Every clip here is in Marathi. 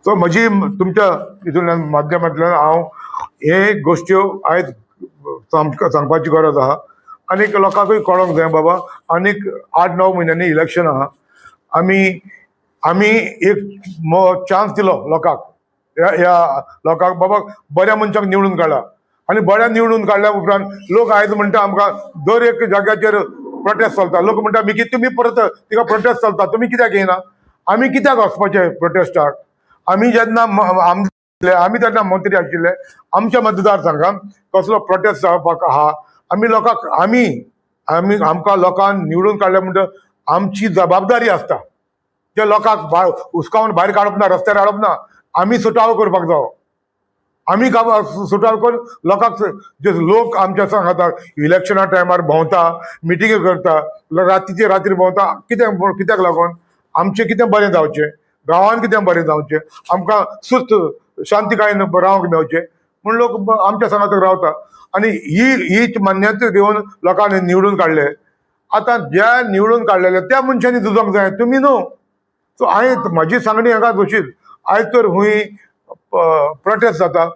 सो म्हजी तुमच्या हितूंतल्यान माध्यमांतल्यान हांव हे गोश्ट्यो आयज सांगपाची गरज आहा आनीक लोकांकूय कळोंक जाय बाबा आनीक 8-9 म्हयन्यांनी इलेक्शन आहा. आमी एक चान्स दिलो लोकांक, ह्या लोकांक बाबा बऱ्या मनशाक निवडून काडला आनी बऱ्या निवडून काडल्या उपरांत लोक आयज म्हणटा आमकां दर एक जाग्याचेर प्रोटेस्ट चलता. लोक म्हणटा तुमी परत तिका प्रोटेस्ट चलता, तुमी कित्याक येयना? आमी कित्याक वचपाचे प्रोटेस्टाक? आमी जेन्ना आमी तेन्ना मंत्री आशिल्ले, आमच्या मतदारसंघात कसलो प्रोटेस्ट जावपाक आहा. आमी लोकांक आमकां लोकांक निवडून काडले म्हणटा आमची जबाबदारी आसता. जे लोकांक हुसकावून भायर काडप ना, रस्त्यार हाडप ना. आमी सुटावो करपाक जावो. आमी सुटावो करून लोकांक जे लोक आमच्या सांगता इलेक्शना टायमार भोंवता, मिटिंगी करता, रातीचे रात्री भोंवता, कित्याक लागून? आमचें कितें बरें जावचें, गांवांत कितें बरें जावचें, आमकां सुस्त शांतीकायेन रावंक मेळचें म्हूण लोक आमच्या सांगात रावता. आनी हीच मान्यता घेवन लोकांनी निवडून काडले. आतां ज्या निवडून काडलेले त्या मनशांनी झुजोंक जाय, तुमी न्हू. सो म्हाजी सांगणी हाका अशीच, आयज तर खूंय प्रोटेस्ट जाता,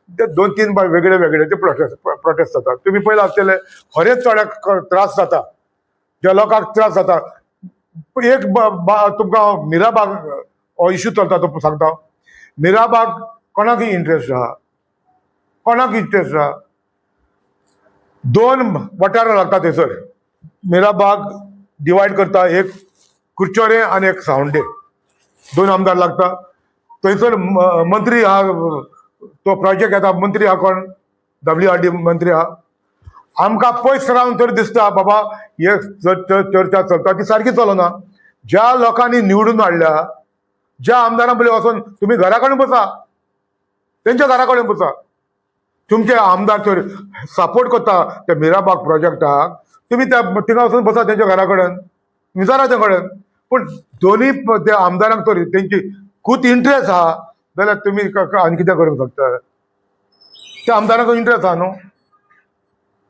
ते 2-3 वेगळे वेगळे ते प्रोटेस्ट जाता. तुमी पयला आसतले खरेंच चोड्याक त्रास जाता, ज्या लोकांक त्रास जाता. एक तुमकां मिराबाग हो इश्यू चलता तो सांगता. मिराबाग कोणाक इंट्रस्ट आहा? कोणाक इंट्रस्ट आहा? 2 वाठार लागता थंयसर. मिराबाग डिवायड करता, एक कुर्चोरे आनी एक सावंडे, 2 आमदार लागता. थंयसर मंत्री आहा, तो प्रोजेक्ट येता, मंत्री आहा कोण? WRD मंत्री आहा. आमकां पयस रावन तर दिसता बाबा हे चर्चा चलता ती सारकी चलना. ज्या लोकांनी निवडून हाडल्या, ज्या आमदारां पयलीं वचून तुमी घरा कडेन बसा, तेंच्या घरा कडेन बसा. तुमचे आमदार तर सपोर्ट करता त्या मिराबाग प्रोजेक्टाक, तुमी थिंगा वचून बसा तेंच्या घरा कडेन, विचारा ते कडेन. पूण दोनी त्या आमदारांक तर तेंची खूब इंट्रस्ट आहा जाल्यार तुमी आनी कितें करूंक शकता? त्या आमदारांक इंट्रस्ट आहा न्हू,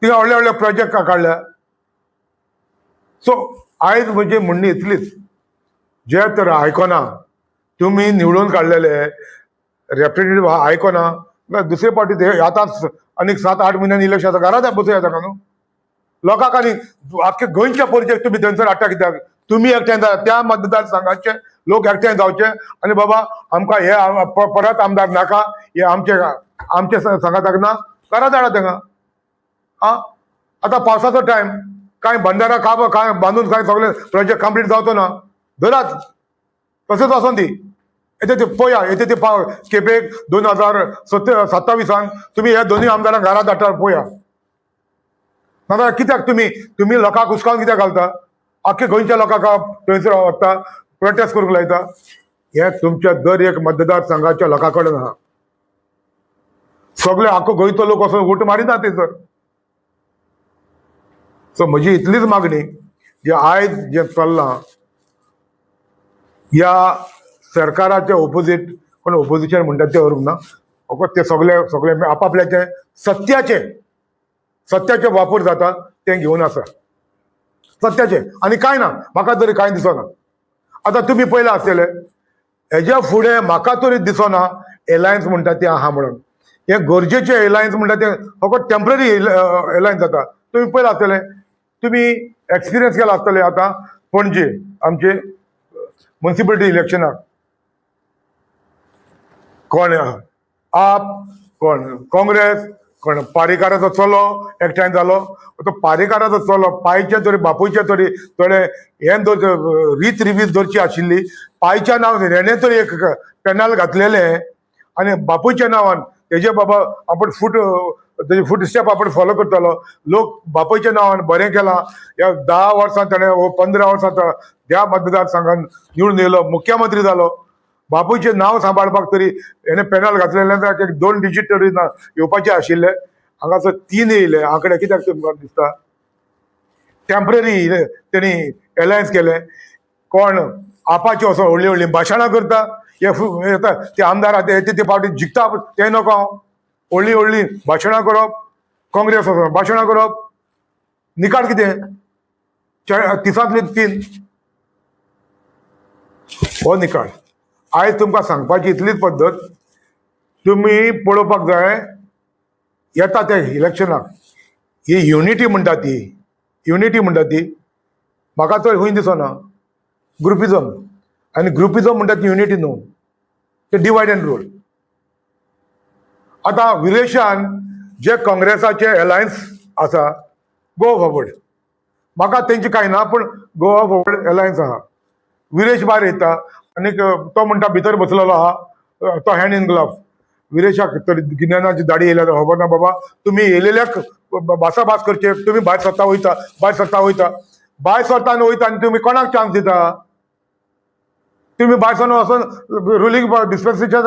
थिंगा व्हडले व्हडले प्रोजेक्ट काडल्या. सो आयज म्हणजे म्हणणी इतलीच, जे तर आयकना, तुमी निवडून काडलेले रेप्रेझेंटेटिव्ह आयकना, दुसरे पावटी आतांच आनीक 7-8 म्हयन्यांनी इलेक्शन आतां घरात बसूया ताका न्हू. लोकांक आनी आख्खे गोंयच्या परिचय तुमी थंयसर हाडटा कित्याक? तुमी एकठांय त्या मतदारसंघाचे लोक एकठांय जावचे आनी बाबा आमकां हे परत आमदार नाका, हे आमचे सांगाताक ना, घरा धाडा तांकां. आतां पावसाचो टायम, कांय बंदारा कांय बांदून कांय सगळे प्रोजेक्ट कंप्लीट जावचो ना, धरात तशेंच वचोन दी. येते ते पळया, येते ते केपेक 2027 तुमी हे दोनूय आमदारांक घरा धाडटा पळया. नाजाल्यार कित्याक तुमी लोकांक हुसकावन कित्याक घालता? आख्खे गोंयच्या लोकांक थंयसर वता, प्रोटेस्ट करूंक लायता. हे तुमच्या दर एक मतदारसंघाच्या लोकां कडेन आहा. सगळे आख्खो गोंयचो लोक वचून वोट मारिना थंयसर. सो म्हजी इतलीच मागणी, जे आयज जे चल्लां ह्या सरकाराचे ओपोजीट कोण ओपोजिशन म्हणटात ते व्हरूंक ना. फकत ते सगळे आपापल्याचे सत्याचे वापर जाता ते घेवन आसा, सत्याचे आनी कांय ना. म्हाका तरी कांय दिसना. आतां तुमी पयला आसतले हेज्या फुडें म्हाका तरी दिसना एलायन्स म्हणटा ते आहा म्हणून. हे गरजेचे एलायन्स म्हणटा ते फकत टेम्पररी एलायन्स जाता. तुमी पयला आसतले, तुमी एक्सपिरियन्स केला आसतले. आतां पणजे आमचे म्युनिसिपालिटी इलेक्शनाक कोण आप, कोण काँग्रेस, कोण पारेकाराचो चलो एकठांय जालो. तो पारेकाराचो चलो पायचे तरी बापूयचे तरी थोडे हे रीत रिवीज धरची आशिल्ली. पायच्या नांवान हेणे तरी एक पेनल घातलेले आनी बापूयच्या नांवान तेजे बाबा आपण तेजे फूट स्टेप आपण फॉलो करतालो. लोक बापूयच्या नांवान बरें केलां. ह्या 10 वर्सां ताणें 15 वर्सां त्या मतदारसंघान निवडून येयलो, मुख्यमंत्री जालो. बापूयचें नांव सांबाळपाक तरी हेणे पेनल घातलेले, 2 डिजीट तरी येवपाचे आशिल्ले. हांगासर 3 येयले. आंकडे कित्याक तुमकां दिसता? टेम्पररी तेणी एलायन्स केले. कोण आपाची वचून व्हडलीं व्हडलीं भाशणां करता, येता ते आमदार येते ते पावटी जिखता ते नको. व्हडलीं व्हडलीं भाशणां करप, काँग्रेस वचून भाशणां करप, निकाल कितें? 30 3 हो निकाल. आयज तुमकां सांगपाची इतलीच पद्दत, तुम्ही पळोवपाक जाय येता त्या इलेक्शनाक ही युनिटी म्हणटा ती म्हाका चड खंय दिसना. ग्रुपिजम, आनी ग्रुपिजम म्हणटा ती युनिटी न्हू, ते डिवायड अँड रूल. आता विदेशान जे काँग्रेसाचे अलायन्स आसा गो फॉरवर्ड, म्हाका तेंची कांय ना, पूण गोवा फॉरवर्ड अलायन्स आहा. विरेश भायर येता आनी तो म्हणटा भितर बसलेलो आहा, तो हँड इन ग्लव्स. विरेशाक तर गिन्यानाची दाडी येयल्या खबर ना बाबा, तुमी येयलेल्याक भासाभास करचे, तुमी भायर सरता वयता आनी तुमी कोणाक चान्स दिता? तुमी भायर सरून वचून रुलींग डिस्पेन्सेशन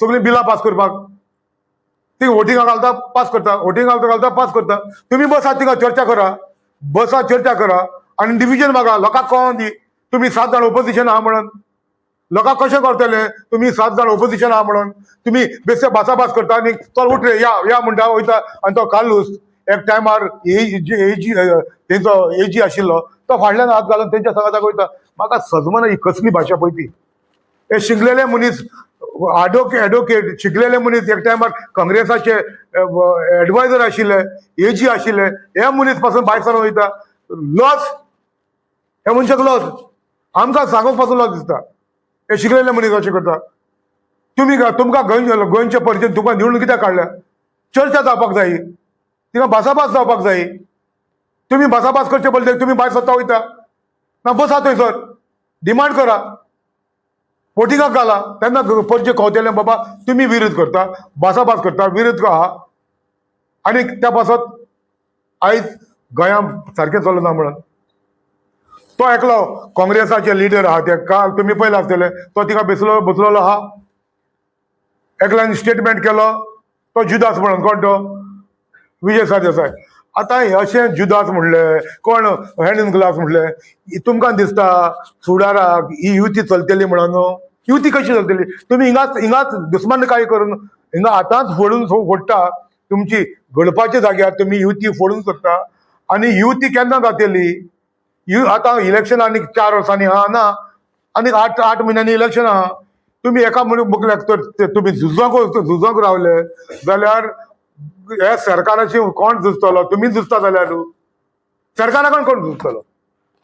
सगळीं बिलां पास करपाक, ती वोटिंगाक घालता पास करता, वोटिंग घालता पास करता. तुम्ही बसा थिंगा चर्चा करा आनी डिव्हिजन मागा, लोकांक कळोन दी तुमी 7 जाण ओपोजिशन आहा म्हणून. लोकांक कशें करतले तुमी 7 जाण ओपोजिशन आहा म्हणून? तुमी बेश्टे भासाभास करता आनी चल उठ रे या म्हणटा वयता, आनी तो कालूस एक टायमार तेंचो एजी आशिल्लो तो फाटल्यान हात घालून तेंच्या संगाताक वयता. म्हाका सजमना ही कसली भाशा पळय ती. हे शिकलेले मनीस, एडवोकेट शिकलेले मनीस, एक टायमार काँग्रेसाचे एडवायझर आशिल्ले, एजी आशिल्ले, हे मनीस पासून भायर सरून वयता. लॉस हे मनशाक लॉस, आमकां सांगूक पासून लॉस दिसता. हे शिकलेले मनीस अशें करता. तुमकां गोंयचे परिचय तुमकां निवडून कित्याक काडल्या? चर्चा जावपाक जायी, तिका भासाभास जावपाक जायी. तुमी भासाभास करचे बदले तुमी भायर सरता वयता ना, बसा थंयसर डिमांड करा, वोटिंगाक घाला, तेन्ना परचे कळटले बाबा तुमी विरोध करता, भासाभास करता, विरोध आहा. आनी त्या पासत आयज गोंयांत सारकें चलना म्हणून तो एकलो काँग्रेसाचे लिडर आहा, ते काल तुमी पळयला आसतले, तो तिका बसलेलो आहा. एकल्यान स्टेटमेंट केलो, तो जुदास म्हणून. कोण तो? विजय सरदेसाय. आता अशें जुदास म्हणले, कोण हँड इन ग्लास म्हणले. तुमकां दिसता फुडाराक ही युती चलतली म्हणून? युती कशी चलतली? तुमी हिंगाच दुस्मानकाय करून हिंगा आतांच फोडटा. तुमची घडपाच्या जाग्यार तुमी युती फोडून करता. आनी युती केन्ना जातली? आतां इलेक्शन आनी 4 वर्सांनी आहा ना, आनी 8 म्हयन्यांनी इलेक्शन आहा. तुमी एका मुखल्याक तर तुमी झुजोंक रावले जाल्यार हे सरकाराची कोण झुजतलो? तुमी झुजता जाल्यार सरकाराकडून कोण झुजतलो?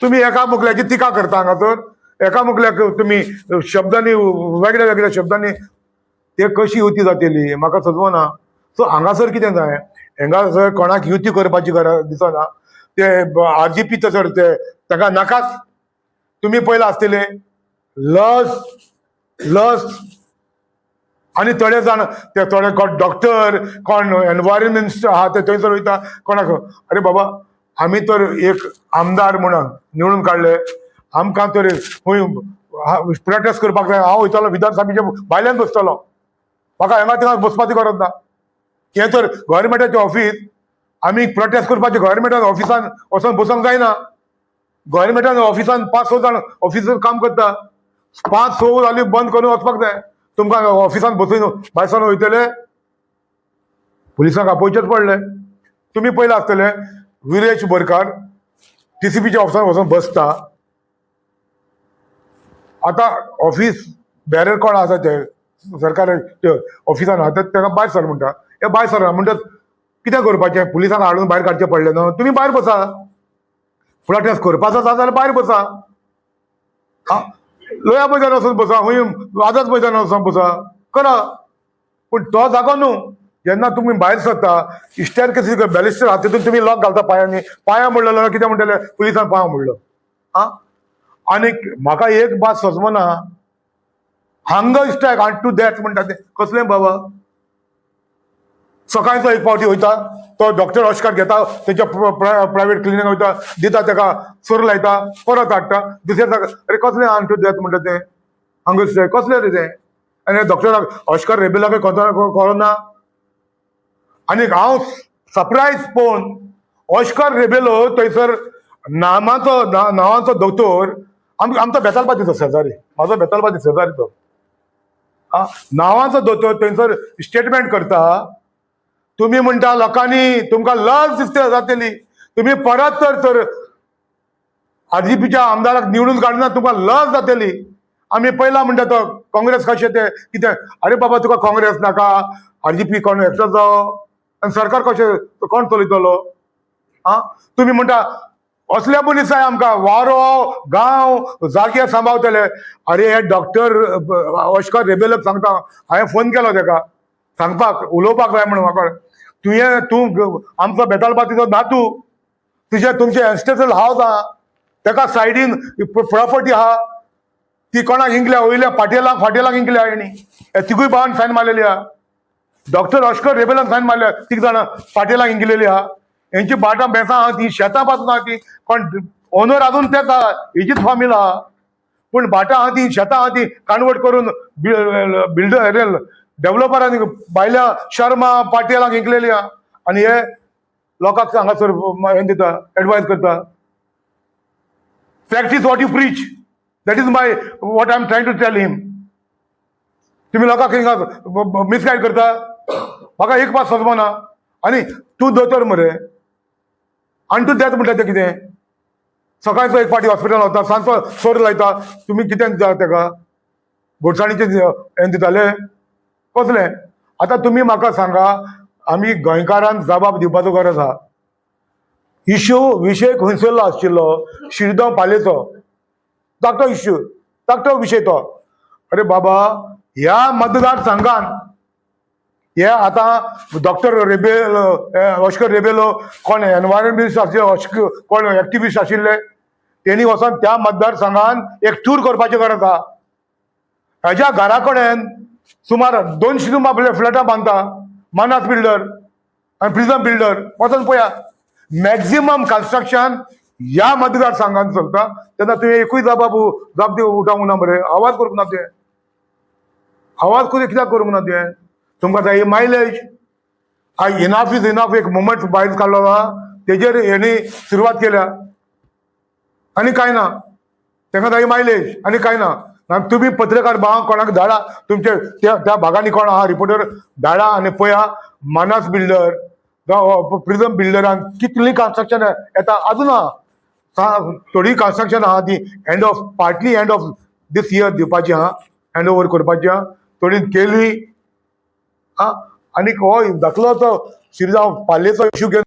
तुमी एका मुखल्याची टिका करता हांगासर, एका मुखल्याक तुमी शब्दांनी वेगळ्या वेगळ्या शब्दांनी, ते कशी युती जातली म्हाका समजना. सो हांगासर कितें जाय, हांगासर कोणाक युती करपाची गरज दिसना. ते RGP तर ते ताका नाकाच. तुमी पयला आसतले लस आनी थोडे जाण ते थोडे कोण डॉक्टर, कोण एनवायरमेंट आहा ते थंयसर वयता. कोणाक अरे बाबा आमी तर एक आमदार म्हणून निवडून काडले, आमकां तर खंय प्रोटेस्ट करपाक जाय, हांव वयतलो विधानसभेच्या भायल्यान बसतलो, म्हाका हांगा थिंगा बसपाची गरज ना. हे तर गव्हर्मेंटाचें ऑफीस, आमी प्रोटेस्ट करपाचें गव्हर्मेंटान ऑफिसान वचून बसोंक जायना. गव्हर्मेंटान ऑफिसान 5-6 जाण ऑफिसार काम करता, 5-6 जाली बंद करून वचपाक जाय. तुमकां ऑफिसान बसून भायर सरून वयतले, पुलिसांक आपोवचेच पडले. तुमी पयला आसतले विरेश बोरकार TCPच्या ऑफिसान वचून बसता. आतां ऑफिस बॅरर कोण आसा ते सरकार ऑफिसान आहा ताका भायर सर म्हणटा. हे भायर सर म्हणटात कितें करपाचें? पुलिसांक हाडून भायर काडचें पडलें न्हू. तुमी भायर बसा, प्रोटेस्ट करपाचो आसा जाल्यार भायर बसा. लोया मैदान वचून बसा, खंय आझाद मैदानार वचून बसा, करा. पूण तो जागो न्हू. जेन्ना तुमी भायर सरता, इश्टेर कशी बॅलिस्टर आहा तितून तुमी लॉक घालता पांयांनी. पांयां म्हणलेलो कितें म्हणटले? पुलिसान पांयां म्हणलो. आनी म्हाका एक बात समजना, हंगर स्ट्रायक आनी टू दॅट म्हणटा तें कसलें बाबा? सकाळचो एक फावटी वयता, तो डॉक्टर ऑस्कार घेता, तेच्या प्रायवेट क्लिनीक वयता, दिता ताका सर लायता, परत हाडटा. दुसऱ्या जागा अरे कसलें आन टू दॅट म्हणटा तें हंगर स्ट्रायक कसलें रे तें? आनी डॉक्टराक ऑस्कार रेबेलाक कळना. आनी हांव सरप्रायज पळोवन ऑस्कार रेबेलो थंयसर नांवाचो दोतोर, आमचो बेतालबातीचो शेजारी, म्हाजो बेतालबाती शेजारी तो, नांवाचो दोतोर थंयसर स्टेटमेंट करता. तुमी म्हणटा लोकांनी तुमकां लज दिसता जातली, तुमी परत तर RGPच्या आमदाराक निवडून काडना तुमकां लज जातली. आमी पयला म्हणटा तो काँग्रेस कशें ते कितें अरे बाबा तुका काँग्रेस नाका RGP कोण एकटो जावो आनी सरकार कशें कोण चलयतलो आं तुमी म्हणटा असले मनीस जाय आमकां वारो गांव जागे सांबाळटले अरे हे डॉक्टर ऑस्कर रेबेलक सांगता हांवें फोन केलो ताका सांगपाक उलोवपाक जाय म्हणून म्हाका तूं आमचो बेतालबातीचो नातू तुमचे एन्स्टेटल हावस आहा ताका सायडीन प्रॉपर्टी आहा ती कोणाक इंकल्या वयल्या फाटेलांक इंकल्या हेणी हे तिगूय भावान सायन मारलेली आहा डॉक्टर ऑस्कर रेबेलान सायन मारल्या तीग जाणां फाटेलांक इंकलेली आहा हेंची बाटां बेसां आहा ती शेतां पासून आहा ती कोण ओनर अजून तेच आहा हेजीच फामील आहा पूण भाटां आहा ती शेतां आहा ती काणवट करून बिल्डर डेव्हलपरांनी भायल्या शर्मा पाटेलांक इंकलेली आहा आनी हे लोकांक हांगासर हें दिता एडवायज करता practice what you preach that is my what I am trying to tell him तुम्ही लोकांक हिंगा मिसगायड करता म्हाका एक पास सजमना आनी तूं दोतोर मरे आनी तूं डेथ म्हणटा तें कितें सकाळचो एक फावटी हॉस्पिटल वता सांजचो सोर लायता तुमी कितें दिता ताका घोटसाणीचें हें दिताले कसलें आतां तुमी म्हाका सांगा आमी गोंयकारांक जबाब दिवपाचो गरज आहा विशय खंयसरलो आशिल्लो शिरगांव पालेचो धाकटो इश्यू धाकटो विशय तो अरे बाबा ह्या मतदारसंघान हे आतां डॉक्टर ऑस्कर रेबेलो कोण एनवायरमेंटलिस्ट आशिल्ले कोण एक्टिविस्ट आशिल्ले तेणी वचोन त्या मतदारसंघान एक टूर करपाची गरज आहा हेज्या घरा कडेन सुमार 200 फ्लॅटां बांदता मानस बिल्डर आनी प्रिझम बिल्डर वचोन पळया मॅक्झिमम कन्स्ट्रक्शन ह्या मतदारसंघान चलता तेन्ना तुवें एकूय जाप दिवं उठावंक ना मरे आवाज करूंक ना तुवें आवाज कित्याक करूंक ना तुवें तुमकां जाय मायलेज इनाफ इज इनाफ एक मुवमेंट भायर काडलो आहा तेजेर हेणी सुरवात केल्या आनी कांय ना तांकां जाय मायलेज आनी कांय ना तुमी पत्रकार भावांक कोणाक धाडा तुमचे त्या भागांनी कोण आहा रिपोर्टर धाडा आनी पळया मानस बिल्डर प्रिझम बिल्डरान कितली कन्स्ट्रक्शन येता अजून आहा थोडी कन्स्ट्रक्शन आहा ती partly end of this year दिवपाची आहा हँड ओवर करपाची आहा थोडी केली आनीक हो धाकलो तो शिरगांव पाल्येचो इश्यू घेवन